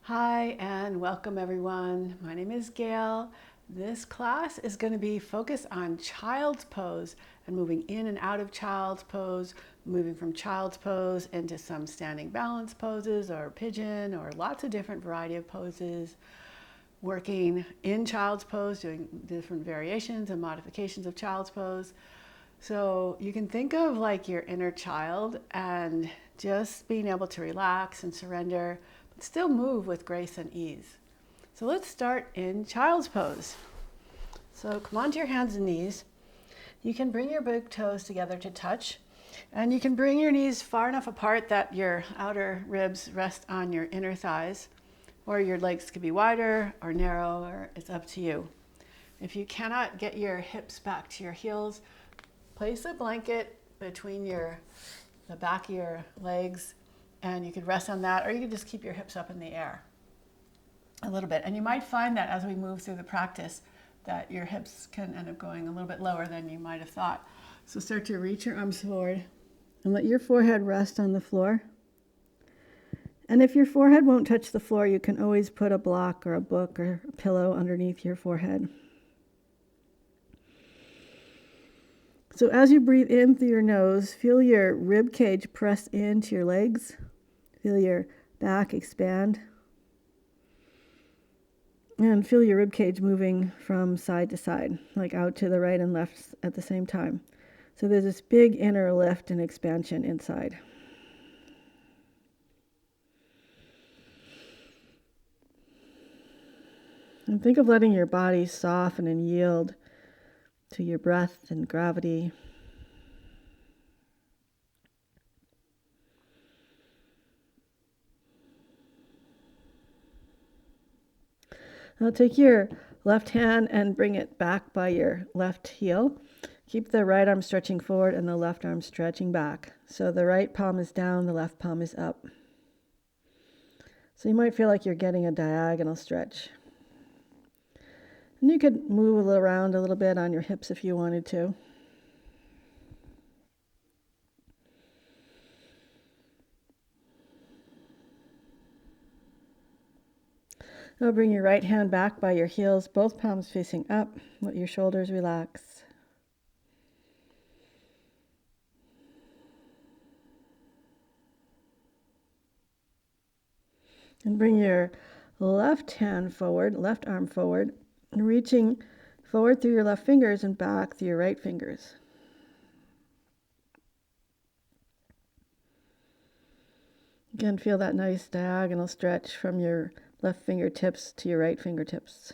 Hi and welcome everyone. My name is Gayle. This class is going to be focused on child's pose and moving in and out of child's pose, moving from child's pose into some standing balance poses or pigeon or lots of different variety of poses, working in child's pose, doing different variations and modifications of child's pose. So you can think of like your inner child and just being able to relax and surrender, but still move with grace and ease. So let's start in child's pose. So come onto your hands and knees. You can bring your big toes together to touch, and you can bring your knees far enough apart that your outer ribs rest on your inner thighs, or your legs could be wider or narrow, or it's up to you. If you cannot get your hips back to your heels, place a blanket between the back of your legs, and you could rest on that, or you could just keep your hips up in the air a little bit. And you might find that as we move through the practice that your hips can end up going a little bit lower than you might have thought. So start to reach your arms forward and let your forehead rest on the floor. And if your forehead won't touch the floor, you can always put a block or a book or a pillow underneath your forehead. So as you breathe in through your nose, feel your rib cage press into your legs. Feel your back expand. And feel your rib cage moving from side to side, like out to the right and left at the same time. So there's this big inner lift and expansion inside. And think of letting your body soften and yield to your breath and gravity. Now take your left hand and bring it back by your left heel. Keep the right arm stretching forward and the left arm stretching back. So the right palm is down, the left palm is up. So you might feel like you're getting a diagonal stretch. And you could move around a little bit on your hips if you wanted to. Now bring your right hand back by your heels, both palms facing up. Let your shoulders relax. And bring your left hand forward, left arm forward, and reaching forward through your left fingers and back through your right fingers. Again, feel that nice diagonal stretch from your left fingertips to your right fingertips.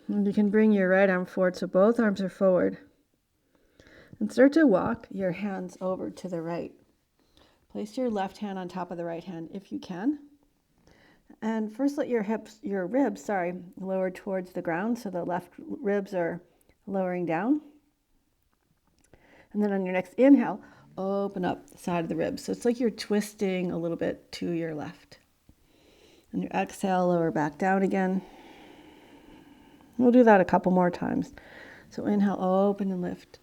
And you can bring your right arm forward so both arms are forward. And start to walk your hands over to the right. Place your left hand on top of the right hand if you can. And first let your ribs, lower towards the ground so the left ribs are lowering down. And then on your next inhale, open up the side of the ribs. So it's like you're twisting a little bit to your left. And your exhale, lower back down again. We'll do that a couple more times. So inhale, open and lift.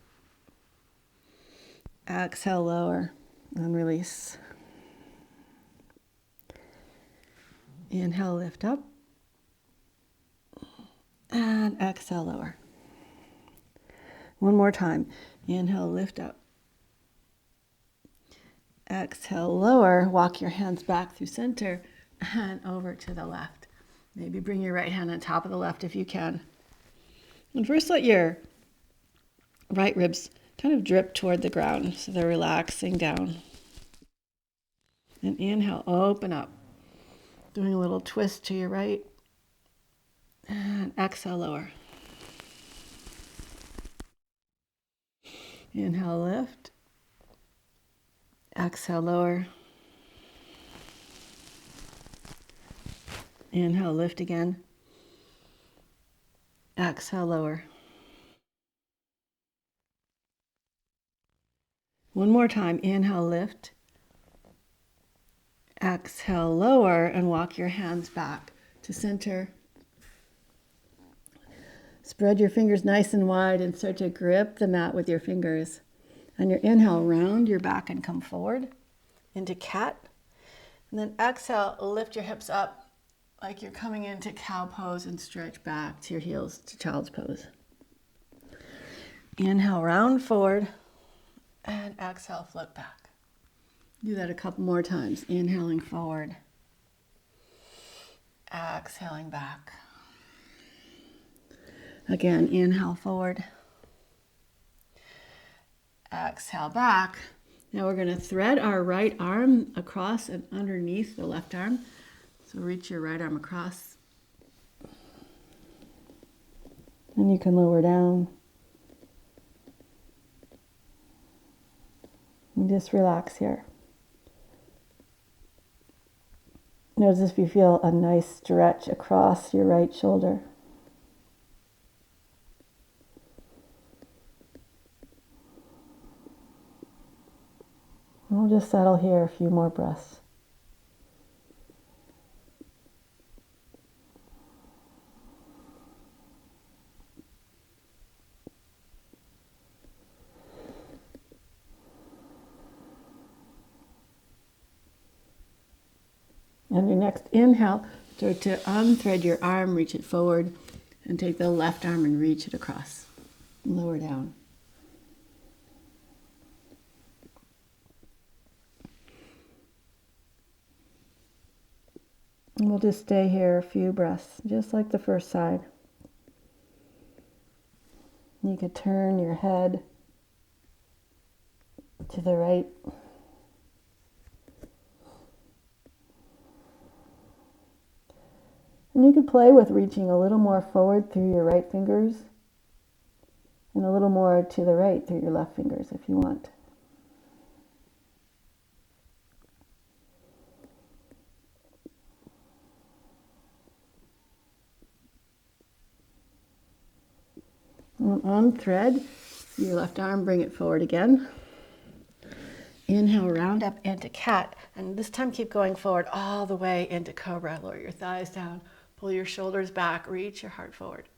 Exhale, lower and release. Inhale, lift up. And exhale, lower. One more time. Inhale, lift up. Exhale, lower. Walk your hands back through center and over to the left. Maybe bring your right hand on top of the left if you can. And first let your right ribs kind of drip toward the ground so they're relaxing down. And inhale, open up. Doing a little twist to your right. And exhale, lower. Inhale, lift. Exhale, lower. Inhale, lift again. Exhale, lower. One more time. Inhale, lift. Exhale, lower, and walk your hands back to center. Spread your fingers nice and wide and start to grip the mat with your fingers. On your inhale, round your back and come forward into cat. And then exhale, lift your hips up like you're coming into cow pose and stretch back to your heels to child's pose. Inhale, round forward, and exhale, float back. Do that a couple more times. Inhaling forward, exhaling back. Again, inhale forward, exhale back. Now we're going to thread our right arm across and underneath the left arm. So reach your right arm across. And you can lower down. And just relax here. Notice if you feel a nice stretch across your right shoulder. We'll just settle here a few more breaths. And your next inhale, start to unthread your arm, reach it forward, and take the left arm and reach it across. Lower down. And we'll just stay here a few breaths, just like the first side. You could turn your head to the right. And you could play with reaching a little more forward through your right fingers and a little more to the right through your left fingers if you want. Unthread your left arm, bring it forward again. Inhale, round up into cat, and this time keep going forward all the way into cobra. Lower your thighs down, pull your shoulders back, reach your heart forward.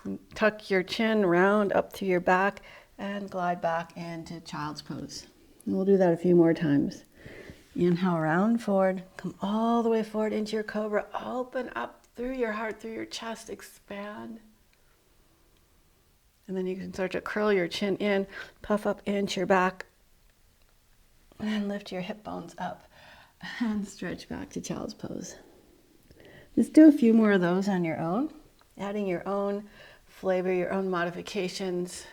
And tuck your chin round up through your back and glide back into child's pose. And we'll do that a few more times. Inhale, round forward, come all the way forward into your cobra. Open up through your heart, through your chest, expand. And then you can start to curl your chin in, puff up into your back, and lift your hip bones up and stretch back to child's pose. Just do a few more of those on your own, adding your own flavor, your own modifications.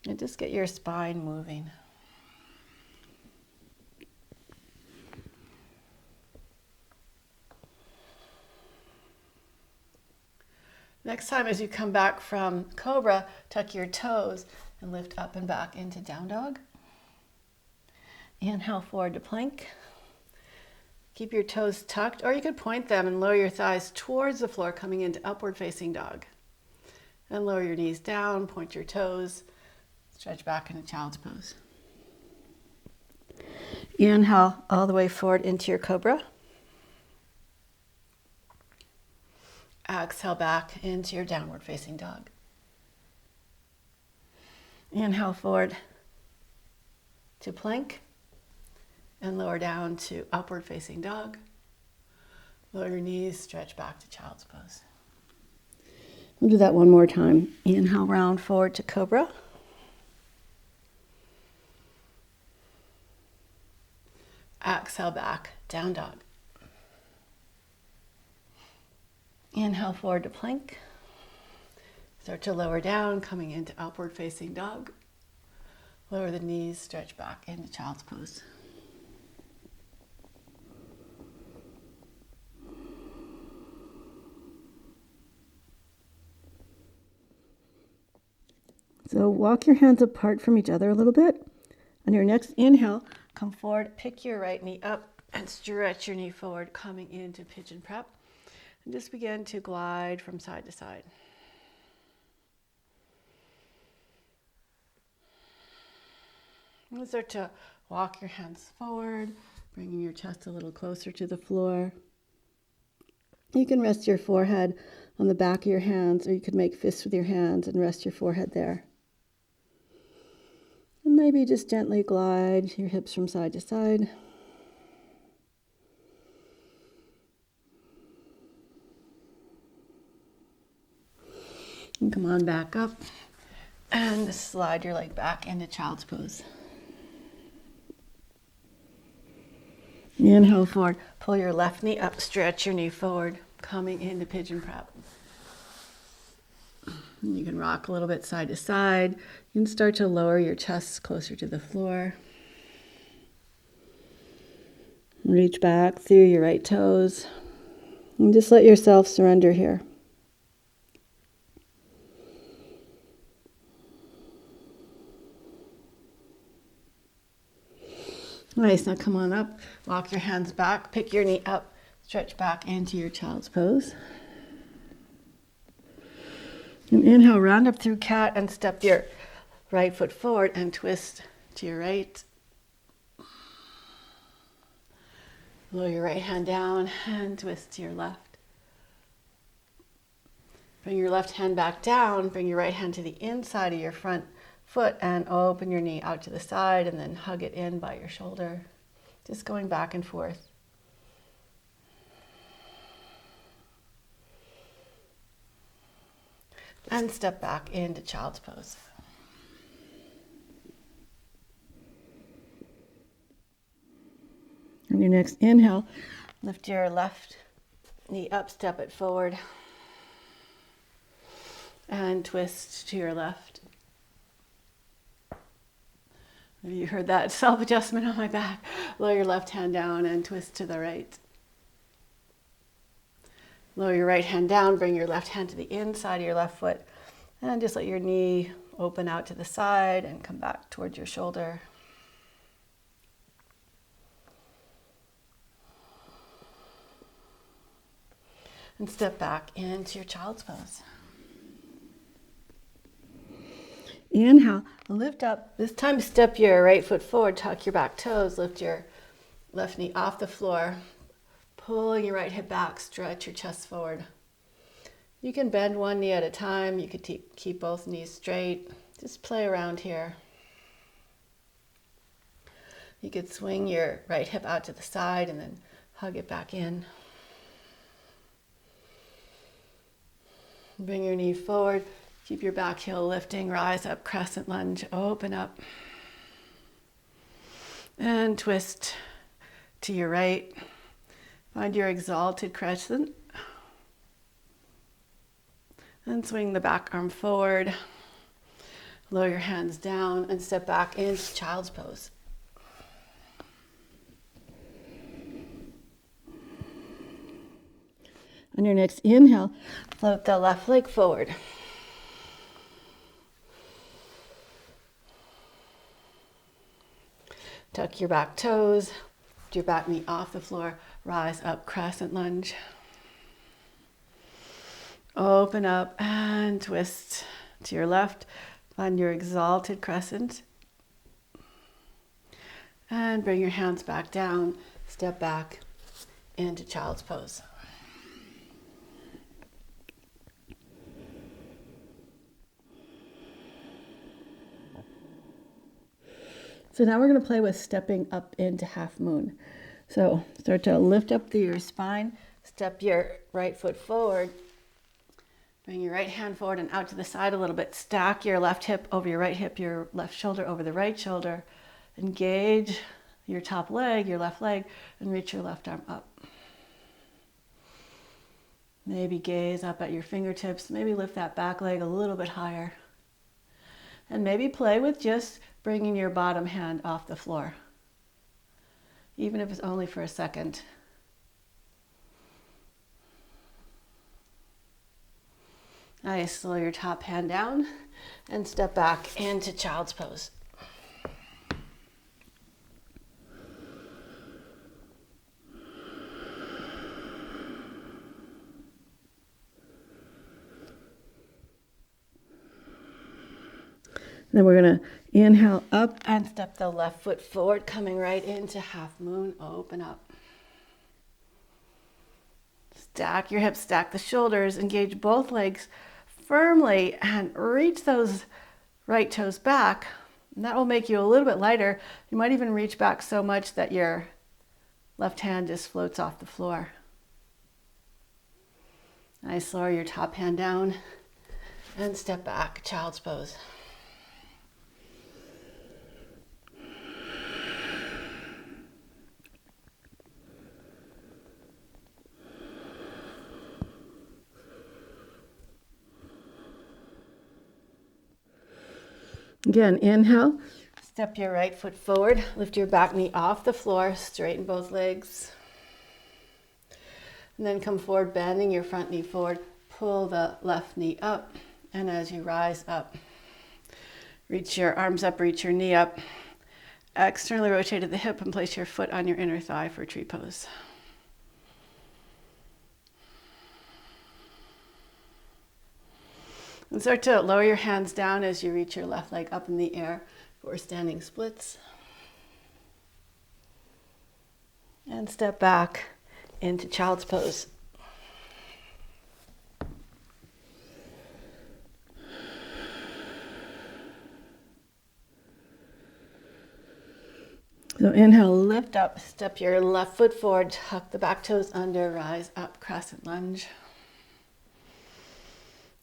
And just get your spine moving. Next time as you come back from cobra, tuck your toes and lift up and back into down dog. Inhale forward to plank. Keep your toes tucked, or you could point them and lower your thighs towards the floor, coming into upward facing dog. And lower your knees down, point your toes, stretch back into child's pose. Inhale all the way forward into your cobra. Exhale back into your downward facing dog. Inhale forward to plank and lower down to upward facing dog. Lower your knees, stretch back to child's pose. We'll do that one more time. Inhale, round forward to cobra. Exhale back, down dog. Inhale forward to plank. Start to lower down, coming into upward facing dog. Lower the knees, stretch back into child's pose. So walk your hands apart from each other a little bit. On your next inhale, come forward, pick your right knee up and stretch your knee forward, coming into pigeon prep. And just begin to glide from side to side. And start to walk your hands forward, bringing your chest a little closer to the floor. You can rest your forehead on the back of your hands, or you could make fists with your hands and rest your forehead there. And maybe just gently glide your hips from side to side. And come on back up and slide your leg back into child's pose. Inhale forward, pull your left knee up, stretch your knee forward, coming into pigeon prep. And you can rock a little bit side to side. You can start to lower your chest closer to the floor. Reach back through your right toes and just let yourself surrender here. Nice, now come on up, walk your hands back, pick your knee up, stretch back into your child's pose. And inhale, round up through cat and step your right foot forward and twist to your right. Lower your right hand down and twist to your left. Bring your left hand back down, bring your right hand to the inside of your front foot and open your knee out to the side and then hug it in by your shoulder. Just going back and forth. And step back into child's pose. On your next inhale, lift your left knee up, step it forward, and twist to your left. Maybe you heard that self-adjustment on my back. Lower your left hand down and twist to the right. Lower your right hand down, bring your left hand to the inside of your left foot, and just let your knee open out to the side and come back towards your shoulder. And step back into your child's pose. Inhale, lift up. This time step your right foot forward, tuck your back toes, lift your left knee off the floor, pulling your right hip back, stretch your chest forward. You can bend one knee at a time. You could keep both knees straight. Just play around here. You could swing your right hip out to the side and then hug it back in. Bring your knee forward. Keep your back heel lifting, rise up, crescent lunge, open up. And twist to your right. Find your exalted crescent. And swing the back arm forward. Lower your hands down and step back into child's pose. On your next inhale, float the left leg forward. Tuck your back toes, lift your back knee off the floor, rise up, crescent lunge. Open up and twist to your left. Find your exalted crescent. And bring your hands back down, step back into child's pose. So now we're going to play with stepping up into half moon. So start to lift up through your spine, step your right foot forward, bring your right hand forward and out to the side a little bit, stack your left hip over your right hip, your left shoulder over the right shoulder, engage your top leg, your left leg, and reach your left arm up. Maybe gaze up at your fingertips, maybe lift that back leg a little bit higher. And maybe play with just bringing your bottom hand off the floor, even if it's only for a second. Nice, slow your top hand down and step back into child's pose. Then we're going to inhale up and step the left foot forward, coming right into half moon. Open up. stack your hips, stack the shoulders, engage both legs firmly, and reach those right toes back. And that will make you a little bit lighter. You might even reach back so much that your left hand just floats off the floor. Nice, lower your top hand down and step back, child's pose. Again, inhale, step your right foot forward, lift your back knee off the floor, straighten both legs. And then come forward, bending your front knee forward, pull the left knee up, and as you rise up, reach your arms up, reach your knee up, externally rotate at the hip and place your foot on your inner thigh for tree pose. And start to lower your hands down as you reach your left leg up in the air for standing splits. And step back into child's pose. So inhale, lift up, step your left foot forward, tuck the back toes under, rise up, crescent lunge.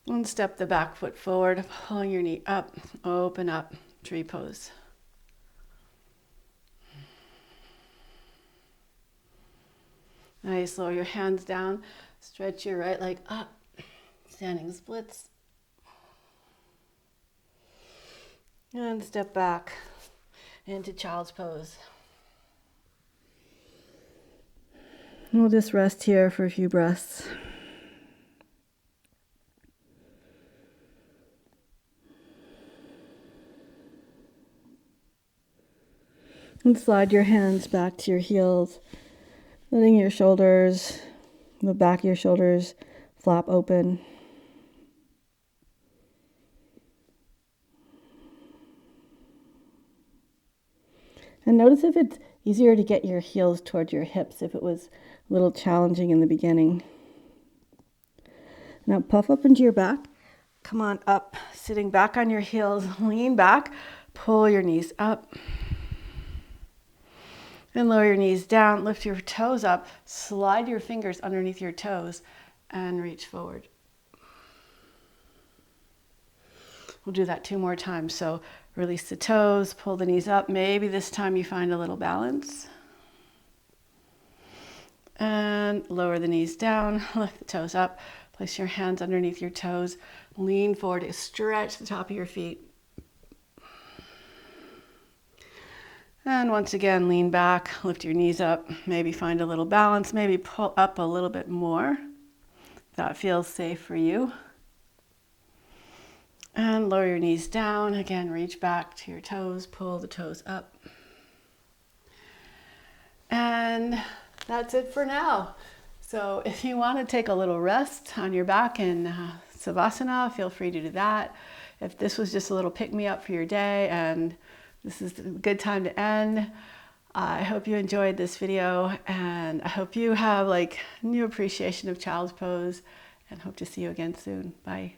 And step the back foot forward, pulling your knee up, open up, tree pose. Nice, lower your hands down, stretch your right leg up, standing splits. And step back into child's pose. We'll just rest here for a few breaths. And slide your hands back to your heels, letting your shoulders, the back of your shoulders flap open. And notice if it's easier to get your heels towards your hips, if it was a little challenging in the beginning. Now puff up into your back. Come on up, sitting back on your heels, lean back, pull your knees up. Then lower your knees down, lift your toes up, slide your fingers underneath your toes, and reach forward. We'll do that 2 more times. So release the toes, pull the knees up. Maybe this time you find a little balance. And lower the knees down, lift the toes up, place your hands underneath your toes, lean forward, stretch the top of your feet. And once again, lean back, lift your knees up, maybe find a little balance, maybe pull up a little bit more. That feels safe for you. And lower your knees down. Again, reach back to your toes, pull the toes up. And that's it for now. So if you want to take a little rest on your back in Savasana, feel free to do that. If this was just a little pick-me-up for your day and this is a good time to end, I hope you enjoyed this video and I hope you have new appreciation of child's pose and hope to see you again soon. Bye.